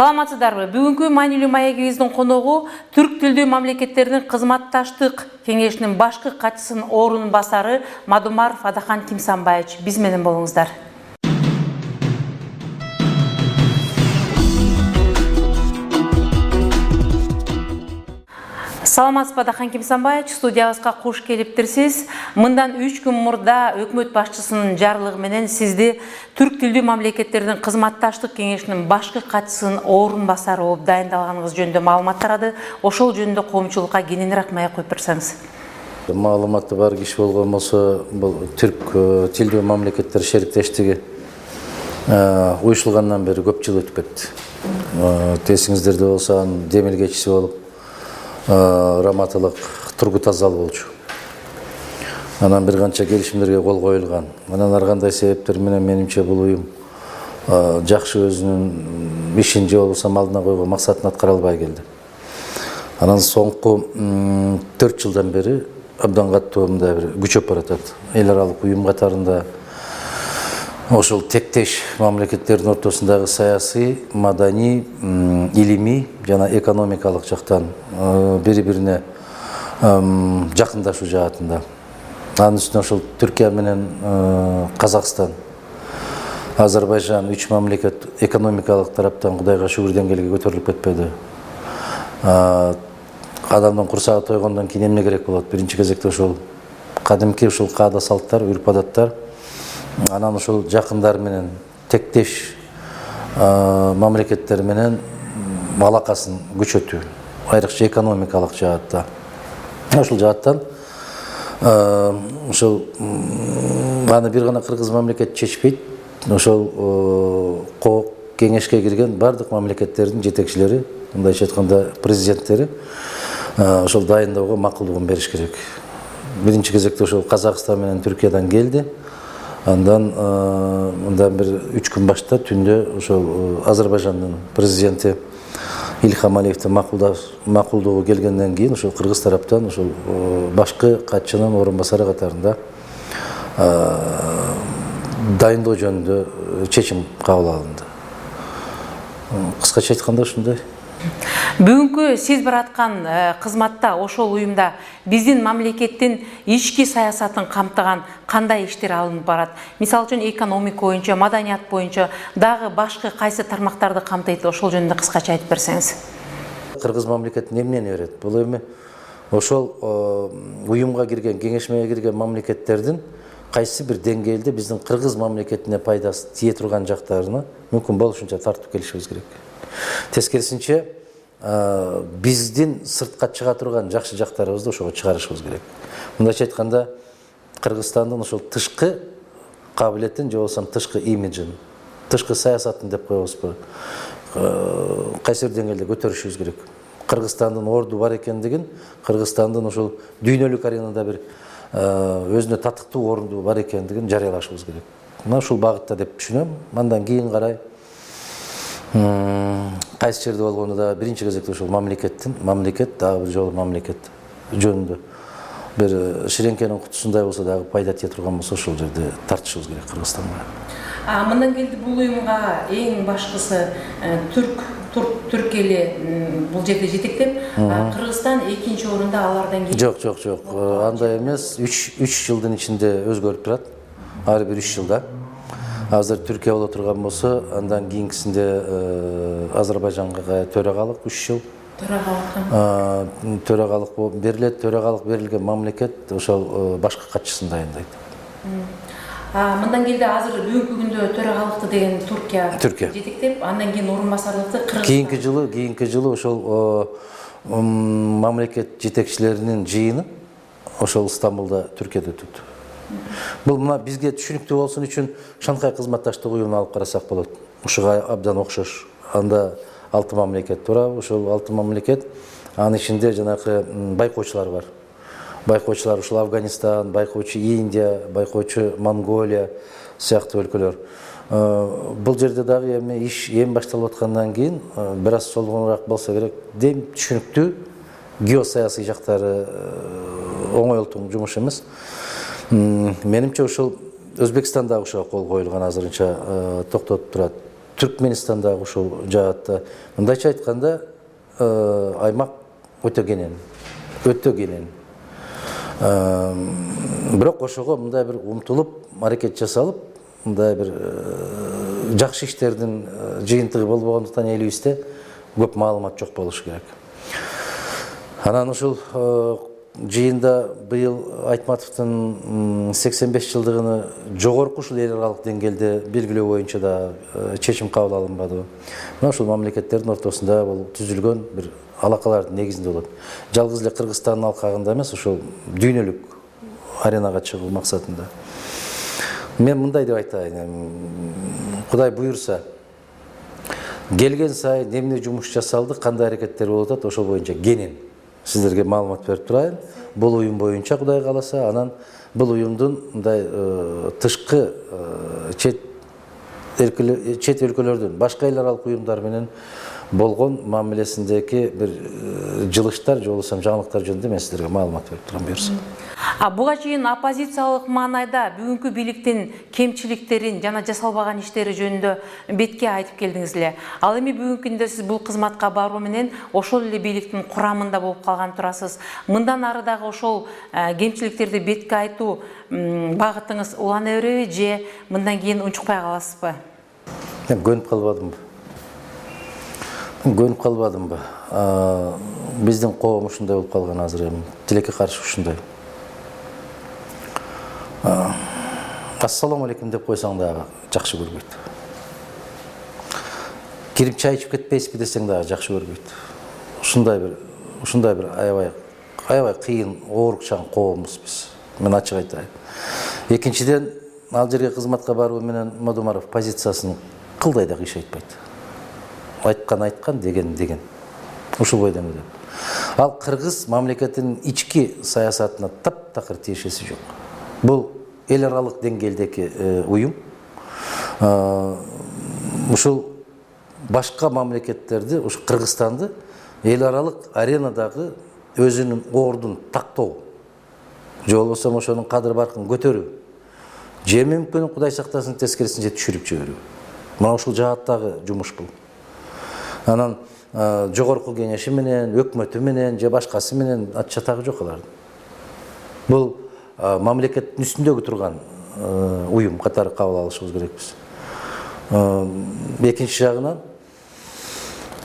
Саламатсыздарбы? Бүгүнкү маанилүү маегибиздин коногу түрк тилдүү мамлекеттердин кызматташтык кеңешинин башкы катчысынын орун басары Мадумаров Адахан Кимсанбаевич. Биз менен болуңуздар. Саламатсызбы, Адахан Кимсанбаевич, студиябызга куш келиптирсиз. Мындан 3 күн мурда өкмөт башчысынын жарлыгы менен сизди түрк тилдүү мамлекеттердин кызматташтык кеңешинин башкы катчысынын орун басары болуп дайындалганыңыз жөнүндө маалымат тарады. Ошол жөнүндө коомчулукка кененирээк маек коюп берсеңиз. Маалыматы бар киши болгон болсо, бул түрк тилдүү мамлекеттер шериктештиги уюшулгандан бери көп жыл өтүп кетти. Тесиңиздерде болсо, анын демилгечиси болуп Раматылык Тургут Азал болчу. Анан бир канча келишимдерге кол коюлган. Анан ар кандай себептер менен менимче бул уюм жакшы өзүнүн ишин же болбосо алдына койгон максатын аткара албай келди. Анан соңку 4 жылдан бери абдан катуу мындай бир күчөп баратат. Эл аралык уюм катарында ошол тектеш мамлекеттердин ортосундагы саясий, маданий, илимий жана экономикалык жактан бири-бирине жакындашуу жаатында. Анын үстүнө ошол Түркия менен Казакстан, Азербайжан 3 мамлекет экономикалык тараптан Кудайга шүгүр деңгээлге көтөрүлүп кетпеди. Адамдын курсагы тойгондон кийин эмне керек болот? Биринчи кезекте ошол кадимки ушул каада салттар, үрп-адаттар, анан ошол жакындар менен тектеш мамлекеттер менен алакасын күчөтүү, айрыкча экономикалык жаатта. Ошол жааттан ошол аны бир гана кыргыз мамлекет чечпейт. Ошол кеңешке кирген бардык мамлекеттердин жетекчилери, мындайча айтканда президенттери ошол дайындоого макулдугун бериш керек. Биринчи кезекте ошол Казакстан менен Түркиядан келди. Андан мындан бир 3 күн башта түндө ошол Азербайжандын президенти Ильхам Алиевдин макулдугу келгенден кийин ошол кыргыз тараптан ошол башкы катчынын орун басары катарында дайындоо жөнүндө чечим кабыл алынды. Кыскача айтканда ушундай. Бүгүнкү сиз бараткан кызматта, ошол уюмда биздин мамлекеттин ички саясатын камтыган кандай иштер алынып барат? Мисалы үчүн экономика боюнча, маданият боюнча дагы башкы кайсы тармактарды камтыйт? Ошол жөнүндө кыскача айтып берсеңиз. Кыргыз мамлекет эмнени берет? Бул эми ошол уюмга кирген, кеңешмеге кирген мамлекеттердин кайсы бир деңгээлде биздин кыргыз мамлекетине пайдасы тие турган жактарына мүмкүн болушунча тартып келишибиз керек. Тескерисинче биздин сыртка чыга турган жакшы жактарыбызды ошого чыгарышыбыз керек. Мындайча айтканда, Кыргызстандын ошол тышкы кабилетин же болбосо тышкы имиджин, тышкы саясатын деп коебузбу, кайсы бир деңгээлде көтөрүшүбүз керек. Кыргызстандын орду бар экендигин, Кыргызстандын ошол дүйнөлүк аренада бир өзүнө татыктуу орду бар экендигин жарыялашыбыз керек. Мына ушул багытта деп түшүнөм. Андан кийин карай кайсы жерде болгону да биринчи кезекте ошол мамлекет дагы бир жолу мамлекет жөнүндө бир ширеңкенин кутусундай болсо дагы пайда тие турган болсо ошол жерде тартышыбыз керек Кыргызстанга. Мындан келди бул уюмга эң башкысы түрк эли бул жерде жетектеп, Кыргызстан экинчи орунда, алардан кийин. Жок, андай эмес. 3 жылдын ичинде өзгөрүп турат. Ар бир 3 жылда. Азыр Түркия боло турган болсо, андан кийинкисинде Азербайжанга төрагалык 3 жыл. Төрагалык берилет. Төрагалык берилген мамлекет ошол башкы катчысын дайындайт. Мындан келди азыр бүгүнкү күндө төрагалыкты деген Түркия жетектеп, андан кийин орун басарлыкты Кыргызстан. Кийинки жылы ошол мамлекет жетекчилеринин жыйыны ошол Стамбулда, Түркияда өтөт. Бул мына бизге түшүнүктүү болсун үчүн Шанхай кызматташтык уюмун алып карасак болот. Ушуга абдан окшош. Анда 6 мамлекет турат. Ошол 6 мамлекет, анын ичинде жанакы байкоочулар бар. Байкоочулар ушул Афганистан, байкоочу Индия, байкоочу Монголия сыяктуу өлкөлөр. Бул жерде дагы эми иш башталып аткандан кийин бир аз солгонураак болсо керек. Дем түшүнүктүү геосаясий жактары оңойлтуң жумуш эмес. Менимче ошол Өзбекстанда ошого кол коюлган азырынча токтотуп турат. Түркменистандагы ошол жаатта мындайча айтканда аймак өтө кенен. Бирок ошого мындай бир умтулуп, аракет жасалып, мындай бир жакшы иштердин жыйынтыгы болбогондуктан элибизде көп маалымат жок болушу керек. Анан ушул жыйында быйыл Айтматовдун 85 жылдыгыны жогорку ушул эл аралык деңгээлде белгилөө боюнча да чечим кабыл алынбады. Мына ушул мамлекеттердин ортосунда бул түзүлгөн бир алакалардын негизинде болот. Жалгыз эле Кыргызстандын алкагында эмес, ошол дүйнөлүк аренага чыгуу максатында. Мен мындай деп айтайын, Кудай буйрса, келген сайын эмне жумуш жасалды, кандай аракеттер болуп атат, ошол боюнча кенен сиздерге маалымат берип турайын. Бул уюм боюнча Кудай кааласа, анан бул уюмдун мындай тышкы чет өлкөлөрдүн башка эл аралык уюмдар менен болгон мамилесиндеги бир жылыштар же болбосо жаңылыктар жөнүндө мен сиздерге маалымат берип турам буюрса. Буга чейин оппозициялык маанайда бүгүнкү бийликтин кемчиликтерин жана жасалбаган иштери жөнүндө бетке айтып келдиңиз эле. Ал эми бүгүнкү күндө сиз бул кызматка баруу менен ошол эле бийликтин курамында болуп калган турасыз. Мындан ары дагы ошол кемчиликтерди бетке айтуу багытыңыз улана береби же мындан кийин унчукпай каласызбы? Мен көнүп калбадымбы? Биздин коом ушундай болуп калган азыр эми. Тилекке каршы ушундай. Ассаламу алейкум деп койсоң дагы жакшы көрбөйт. Кирип чай ичип кетпейсизби десең дагы жакшы көрбөйт. Ушундай бир аябай кыйын, оорукчан коомбуз биз. Мен ачык айтайын. Экинчиден, ал жерге кызматка баруу менен Мадумаров позициясын кылдай да кыйшайтпайт. Айткан, деген. Ушул бойдон эле. Ал Кыргыз мамлекетинин ички саясатына таптакыр тиешеси жок. Бул эл аралык деңгээлдеги уюм. Ушул башка мамлекеттерди, ушу Кыргызстанды эл аралык аренадагы өзүнүн ордун тактоо, же болбосо ошонун кадыр баркын көтөрүү, же мүмкүн Кудай сактасын тескерисинче түшүрүп жиберүү. Мына ушул жааттагы жумуш бул. Анан жогорку кеңеши менен, өкмөтү менен, же башкасы менен ат-чатагы жок алардын. Бул мамлекеттин үстүндөгү турган уюм катары кабыл алышыбыз керекпиз. Экинчи жагынан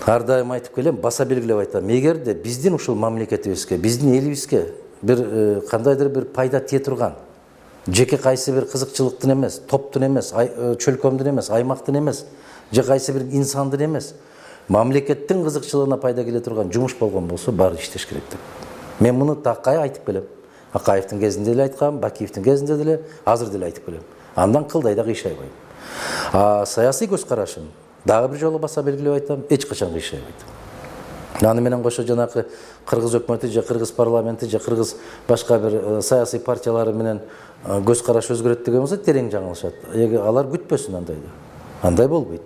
ар дайым айтып келем, баса белгилеп айтам. Эгерде биздин ушул мамлекетибизге, биздин элибизге бир кандайдыр бир пайда тие турган, жеке кайсы бир кызыкчылыктын эмес, топтун эмес, чөлкөмдүн эмес, аймактын эмес, же кайсы бир инсандын эмес, мамлекеттин кызыкчылыгына пайда келе турган жумуш болгон болсо, баары иштеш керек деп. Мен муну такай айтып келем. Акаевдин кезинде деле айткам, Бакиевдин кезинде деле, азыр деле айтып келем. Андан кылдай да кыйшайбайм. Саясий көз карашым дагы бир жолу баса белгилеп айтам, эч качан кыйшайбайт. Аны менен кошо жанакы Кыргыз өкмөтү же Кыргыз парламенти же Кыргыз башка бир саясий партиялары менен көз караш өзгөрөт деген болсо терең жаңылышат. Алар күтпөсүн андайды. Андай болбойт.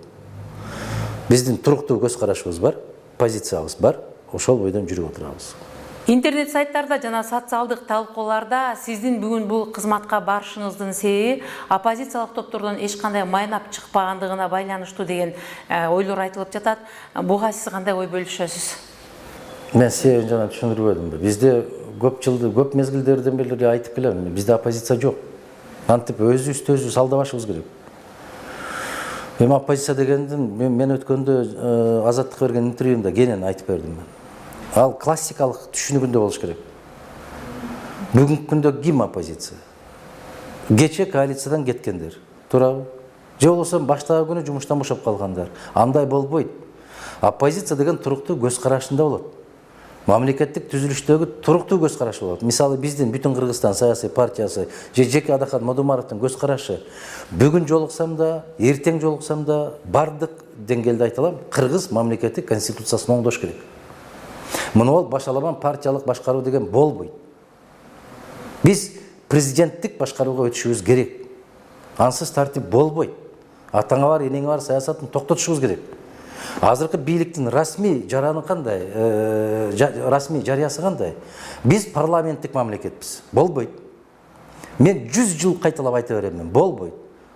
Биздин туруктуу көз карашыбыз бар, позициябыз бар, ошол бойдон жүрүп отурабыз. Интернет сайттарда жана социалдык талкууларда сиздин бүгүн бул кызматка барышыңыздын себеби оппозициялык топтордон эч кандай майнап чыкпагандыгына байланыштуу деген ойлор айтылып жатат. Буга сиз кандай ой бөлүшөсүз? Мен себебин жана түшүндүрбөдүмбү. Бизде көп мезгилдерден бери айтып келем, бизде оппозиция жок. Антип өзүбүз алдабашыбыз керек. Эми оппозиция дегендин мен өткөндө Азаттыкка берген интервьюмда кенен айтып бердим. Ал классикалык түшүнүгүндө болуш керек. Бүгүнкү күндө ким оппозиция? Кече коалициядан кеткендер, туурабы? Же болбосо баштагы күнү жумуштан бошоп калгандар. Андай болбойт. Оппозиция деген туруктуу көз карашында болот. Мамлекеттик түзүлүштөгү туруктуу көз карашы болот. Мисалы биздин бүтүн Кыргызстан саясий партиясы же жеке Адахат Мадумаровдун көз карашы бүгүн жолуксам да, эртең жолуксам да бардык деңгээлде айталам, Кыргыз мамлекети конституциясын оңдош керек. Муну ол башаламан партиялык башкаруу деген болбойт. Биз президенттик башкарууга өтүшүбүз керек. Ансыз тартип болбойт. Атаңа бар, энеңе бар саясатын токтотушубуз керек. Азыркы бийликтин расмий жараны кандай, расмий жарыясы кандай? Биз парламенттик мамлекетпиз. Болбойт. Мен 100 жыл кайталап айта берем, болбойт.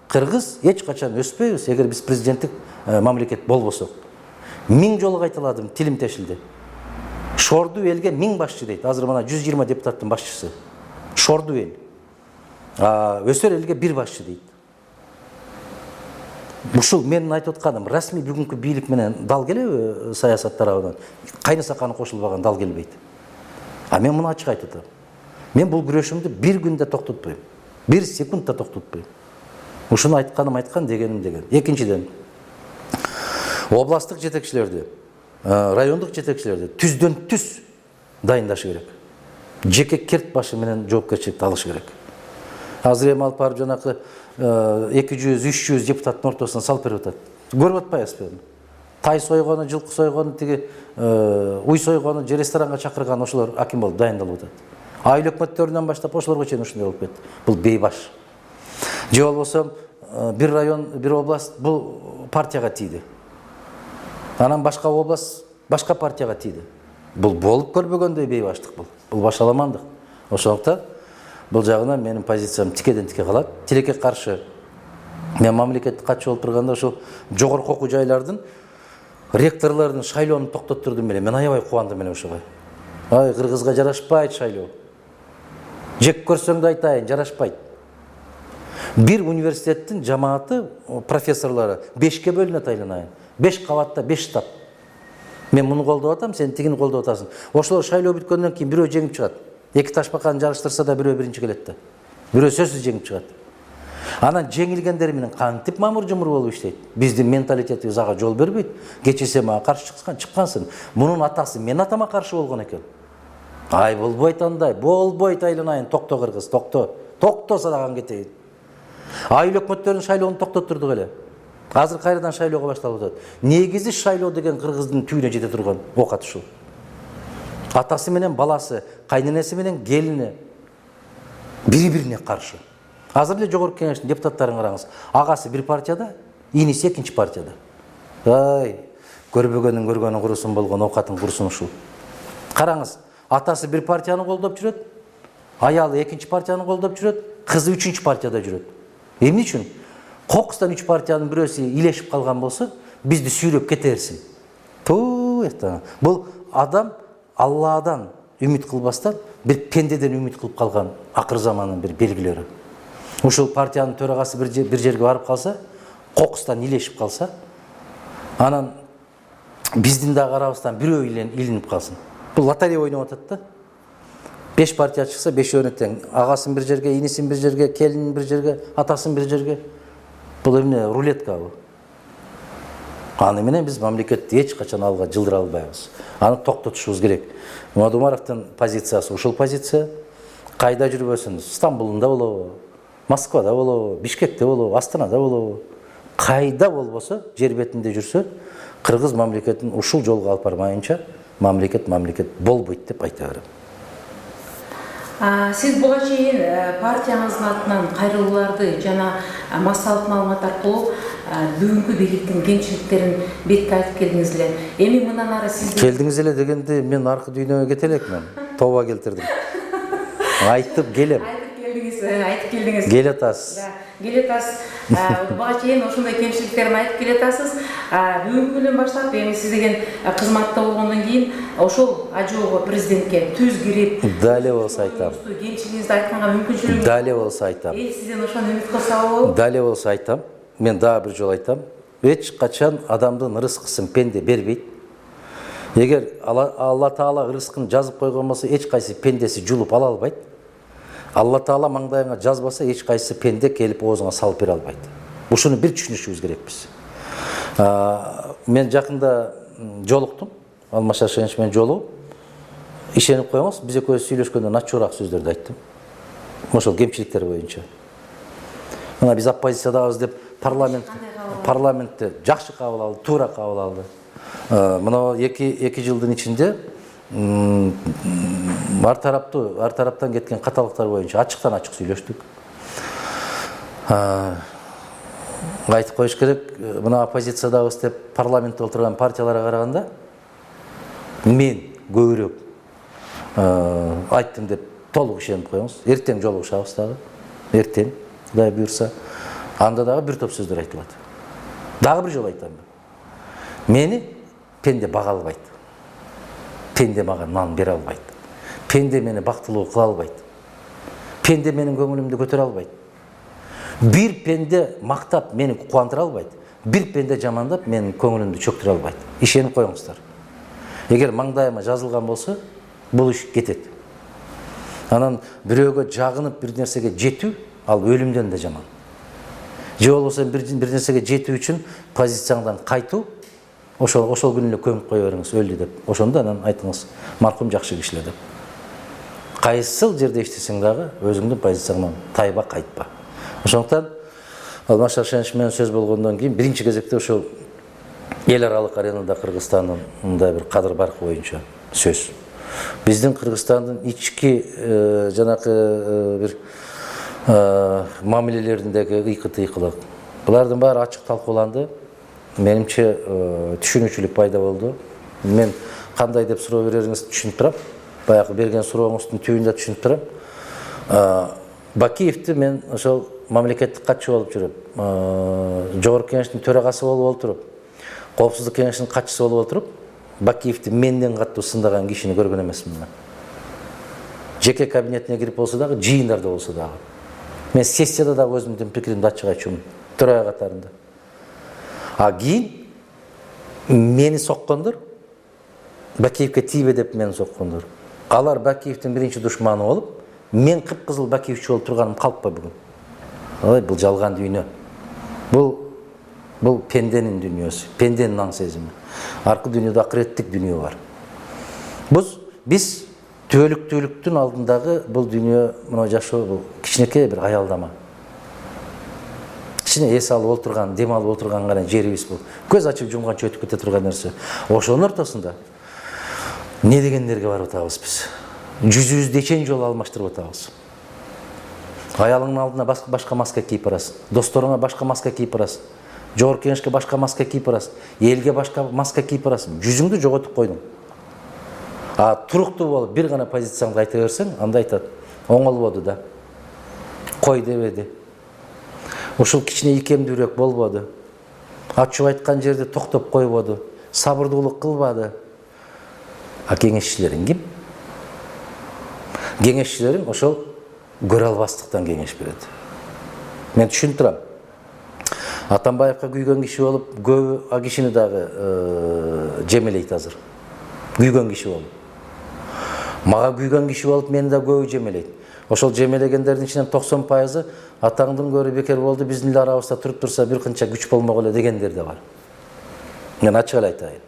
Кыргыз эч качан өспөйбүз эгер биз президенттик мамлекет болбосок. 1000 жолу кайталадым, тилим тешилди. Шорду элге 1000 башчы дейт. Азыр мына 120 депутаттын башчысы. Шорду эл. Өсөр элге 1 башчы дейт. Ушул менин айтып атканым, расмий бүгүнкү бийлик менен дал келеби саясат тарабынан? Кайны саканы кошулбаган дал келбейт. Мен муну ачык айтып атам. Мен бул күрөшүмдү 1 күндө токтотпойм. 1 секунд да токтотпойм. Ушуну айтканым айткан, дегеним деген. Экинчиден, областтык жетекчилерди, райондук жетекчилерди түздөн түз дайындашы керек. Жеке керт башы менен жоопкерчиликти алыш керек. Азыр эми алып барып жанакы 200-300 депутаттын ортосуна салып берип атат. Көрүп атпайбызбы? Тай сойгону, жылкы сойгону, тиги уй сойгону, же ресторанга чакырган ошолор аким болуп дайындалып атат. Айыл өкмөттөрүнөн баштап ошолорго чейин ушундай болуп кетти. Бул бейбаш. Же болбосо бир район, бир область бул партияга тийди. Анан башка область башка партияга тийди. Бул болуп көрбөгөндөй бейбаштык бул. Бул башаламандык. Ошондуктан бул жагынан менин позициям тикеден тике калат. Тилекке каршы мен мамлекеттик катчы болуп турганда ошол жогорку окуу жайлардын ректорлордун шайлоону токтоттурдум эле. Мен аябай кубандым эле ошого. Ай, Кыргызга жарашпайт шайлоо. Жек көрсөң да айтайын, жарашпайт. Бир университеттин жамааты профессорлору 5ке бөлүнөт айланайын. 5 кабатта 5 штаб. Мен муну колдоп атам, сен тигини колдоп атасың. Ошолор шайлоо бүткөндөн кийин бирөө жеңип чыгат. Эки ташбаканы жарыштырса да бирөө биринчи келет да. Бирөө сөзсүз жеңип чыгат. Анан жеңилгендер менен кантип мамыр-жумур болуп иштейт? Биздин менталитетибиз ага жол бербейт. Кечээ мага каршы чыккансың. Мунун атасы мен атама каршы болгон экен. Ай, болбойт андай, болбойт айланайын, токто Кыргыз, токто. Токто садаган кетейин. Айыл өкмөттөрүнүн шайлоону токтоттурдук эле. Азыр кайрадан шайлоого башталып атат. Негизи шайлоо деген Кыргыздын түйүнө жете турган окат ушул. Атасы менен баласы, кайненеси менен келини бири-бирине каршы. Азыр эле жогорку кеңештин депутаттарын караңыз. Агасы бир партияда, иниси экинчи партияда. Ай, көрбөгөнүн көргөнү курусун болгон окатын курсун ушул. Караңыз, атасы бир партияны колдоп жүрөт, аялы экинчи партияны колдоп жүрөт, кызы үчүнчү партияда жүрөт. Эмне үчүн? Кокустан 3 партиянын бирөөсү илешип калган болсо, бизди сүйрөп кетерсиң. Бул адам Алладан үмүт кылбастан бир пендеден үмүт кылып калган акыр заманын бир белгилери. Ушул партиянын төрагасы бир жерге барып калса, кокустан илешип калса, анан биздин да карабыздан бирөө илинип калсын. Бул лотерея ойноп атат да. 5 партия чыкса 5-өөнө тең. Агасын бир жерге, инисин бир жерге, келинин бир жерге, атасын бир жерге. Бул эмне рулетка бул. Аны менен биз мамлекетти эч качан алга жылдыра албайбыз. Аны токтотушубуз керек. Мадумаровдун позициясы ушул позиция. Кайда жүрбөсүн, Стамбулда болобу, Москвада болобу, Бишкекте болобу, Астанада болобу, кайда болбосо, жер бетинде жүрсө, Кыргыз мамлекетин ушул жолго алып бармайынча мамлекет болбойт деп айта берем. Сиз буга чейин партияңыздын атынан кайрылууларды жана массалык маалымат аркылуу бүгүнкү бийликтин кемчиликтерин бетке айтып келдиңиз эле. Эми мындан ары сиз келдиңиз эле дегенде мен аркы дүйнөгө кете элекмин. Тоба келтирдим. Айтып келем. Айтып келдиңиз. Кел атасыз. Кел атасыз. Буга чейин ошондой кемчиликтерин айтып келе атасыз. Бүгүнкү күндөн баштап эми сиз деген кызматта болгондон кийин ошол ажоого президентке түз кирип, дале болсо айтам. Кемчилигиңизди айтканга мүмкүнчүлүгү. Дале болсо айтам. Эл сизден ошону үмүт кылса болобу? Дале болсо айтам. Мен дагы бир жолу айтам. Эч качан адамдын ырыскысын пенде бербейт. Эгер Алла Таала ырыскын жазып койгон болсо, эч кайсы пендеси жулуп ала албайт. Алла Таала маңдайыңа жазбаса, эч кайсы пенде келип оозуңа салып бере албайт. Ушуну бир түшүнүшүбүз керекпиз. Мен жакында жолуктум. Алмаз Шаршенович менен жолугуп, ишенип коюңуз, биз экөөбүз сүйлөшкөндө начуураак сөздөрдү айттым. Ошол кемчиликтер боюнча. Мына биз оппозициядабыз деп парламентте жакшы кабыл алды, туура кабыл алды. Мына 2 жылдын ичинде ар тараптан кеткен каталыктар боюнча ачыктан ачык сүйлөштүк. Айтып коюш керек, мына оппозициядабыз деп парламентте отурган партияларга караганда мен көбүрөөк айттым деп толук ишенип коюңуз. Эртең жолугушабыз дагы. Эртең, Кудай буйрса. Анда дагы бир топ сөздөр айтылат. Дагы бир жолу айтам. Мени пенде бага албайт. Пенде мага нан бере албайт. Пенде мени бактылуу кыла албайт. Пенде менин көңүлүмдү көтөрө албайт. Бир пенде мактап мени кубандыра албайт. Бир пенде жамандап менин көңүлүмдү чөктүрө албайт. Ишенип коюңуздар. Эгер маңдайыма жазылган болсо, бул иш кетет. Анан бирөөгө жагынып бир нерсеге жетүү, ал өлүмдөн да жаман. Же болбосо бир нерсеге жетүү үчүн позицияңдан кайтуу, ошол күнү эле көмүп кое бериңиз, өлдү деп. Ошондо анан айтыңыз, маркум жакшы кишиле деп. Кайсыл жерде иштесең дагы өзүңдүн позицияңдан тайба, кайтпа. Ошондуктан Алмаз Шаршенович менен сөз болгондон кийин биринчи кезекте ошол эл аралык аренада Кыргызстандын мындай бир кадыр баркы боюнча сөз. Биздин Кыргызстандын ички жанакы бир мамилелериндеги ыйкы-тыйкылык. Булардын баары ачык талкууланды. Менимче түшүнүүчүлүк пайда болду. Мен кандай деп суроо берериңизди түшүнүп турам. Баягы берген сурооңуздун түбүндө түшүнүп турам. Бакиевди мен ошол мамлекеттик катчы болуп жүрүп, Жогорку Кеңештин төрагасы болуп отуруп, Коопсуздук Кеңешинин катчысы болуп отуруп, Бакиевди менден каттуу сындаган кишини көргөн эмесмин мен. Жеке кабинетине кирип болсо дагы, жыйындарда болсо дагы. Мен сессияда дагы өзүмдүн пикиримди ачык айтчумун, төрага катарында. А кийин мени соккондор, Бакиевке тийбе деп мени соккондор. Алар Бакиевдин биринчи душманы болуп, мен кыпкызыл Бакиевчи болуп турганым калппа бүгүн. Алай, бул жалган дүйнө. Бул пенденин дүйнөсү, пенденин аң сезими. Аркы дүйнөдө акыреттик дүйнө бар. Биз түбөлүктүүлүктүн алдындагы бул дүйнө, мына жашоо бул кичинекей бир аялдама. Кичине эс алып отурган, дем алып отурган гана жерибиз бул. Көз ачып жумганча өтүп кете турган нерсе. Ошонун ортосунда не дегендерге барып атабыз биз? Жүзүбүздү жолу алмаштырып атабыз. Аялыңдын алдына башка маска кийип барасың, досторуңа башка маска кийип барасың, Жогорку Кеңешке башка маска кийип барасың, элге башка маска кийип барасың, жүзүңдү жоготуп койдуң. А туруктуу болуп бир гана позицияңды айта берсең, анда айтат, оңолбоду да, кой дебеди, ушул кичине ийкемдүүрөөк болбоду, ачып айткан жерде токтоп койбоду, сабырдуулук кылбады. А кеңешчилериң ким? Кеңешчилериң ошол көрө албастыктан кеңеш берет. Мен түшүнүп турам. Атамбаевка күйгөн киши болуп, көбү а кишини дагы жемелейт азыр. Күйгөн киши болуп. Мага күйгөн киши болуп, мени да көбү жемелейт. Ошол жемелегендердин ичинен 90% атаңдын көрү бекер болду, биздин эле арабызда туруп турса бир кынча күч болмок эле дегендер да бар. Мен ачык эле айтайын.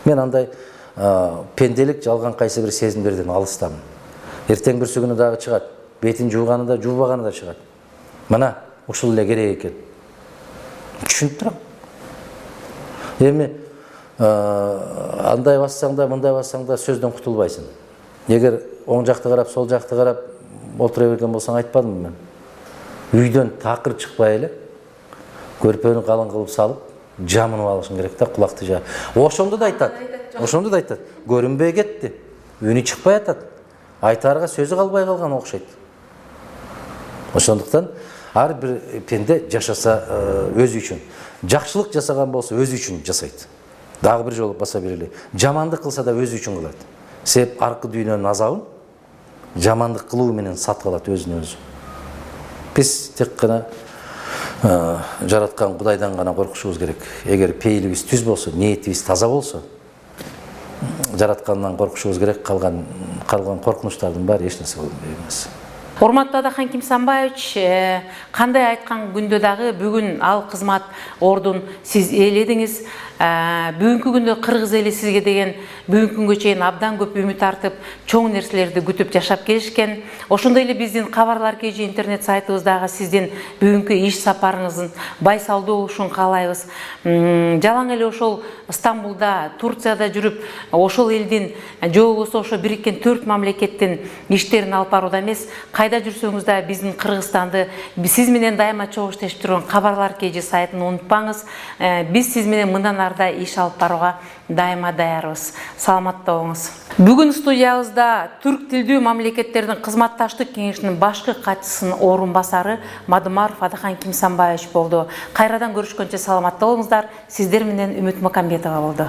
Мен андай пенделик, жалган кайсы бир сезимдерден алыстамын. Эртең бир күнү дагы чыгат. Бетин жууганы да, жуубаганы да чыгат. Мына ушул эле керек экен. Түшүнүп турам. Эми андай бассаң да, мындай бассаң да сөздөн кутулбайсың. Эгер оң жакты карап, сол жакты карап отура берген болсаң, айтпадымбы мен? Үйдөн такыр чыкпай эле, көрпөнү калың кылып салып, жамынып алышың керек да, кулакты жа. Ошондо да айтат. Көрүнбөй кетти. Үнү чыкпай атат. Айтарга сөзү калбай калган окшойт. Ошондуктан ар бир пенде жашаса өзү үчүн, жакшылык жасаган болсо өзү үчүн жасайт. Дагы бир жолу баса берели. Жамандык кылса да өзү үчүн кылат. Себеп аркы дүйнөнүн азабын жамандык кылуу менен сатып алат өзүн өзү. Биз тек гана жараткан Кудайдан гана коркушубуз керек. Эгер пейилибиз түз болсо, ниетибиз таза болсо, жараткандан коркушубуз керек. Калган коркунучтардын баары эч нерсе эмес. Урматтуу Адахан Кимсанбаевич, кандай айткан күндө дагы бүгүн ал кызмат ордун сиз ээледиңиз. Бүгүнкү күндө кыргыз эли сизге деген бүгүнкү күнгө чейин абдан көп үмүт артып, чоң нерселерди күтүп жашап келишкен. Ошондой эле биздин Кабарлар KG интернет сайтыбыздагы сиздин бүгүнкү иш сапарыңыздын байсалдуу болушун каалайбыз. Жалаң эле ошол Стамбулда, Турцияда жүрүп, ошол элдин же болбосо ошо бириккен 4 мамлекеттин иштерин алып барууда эмес, кайда жүрсөңүз да биздин Кыргызстанды сиз менен дайыма чогуу иштешип турган Кабарлар KG сайтын унутпаңыз. Биз сиз менен мындан салаларда иш алып барууга дайыма даярбыз. Саламатта болуңуз. Бүгүн студиябызда түрк тилдүү мамлекеттердин кызматташтык кеңешинин башкы катчысынын орун басары Мадумаров Адахан Кимсанбаевич болду. Кайрадан көрүшкөнчө саламатта болуңуздар. Сиздер менен Үмүт Макамбетова болду.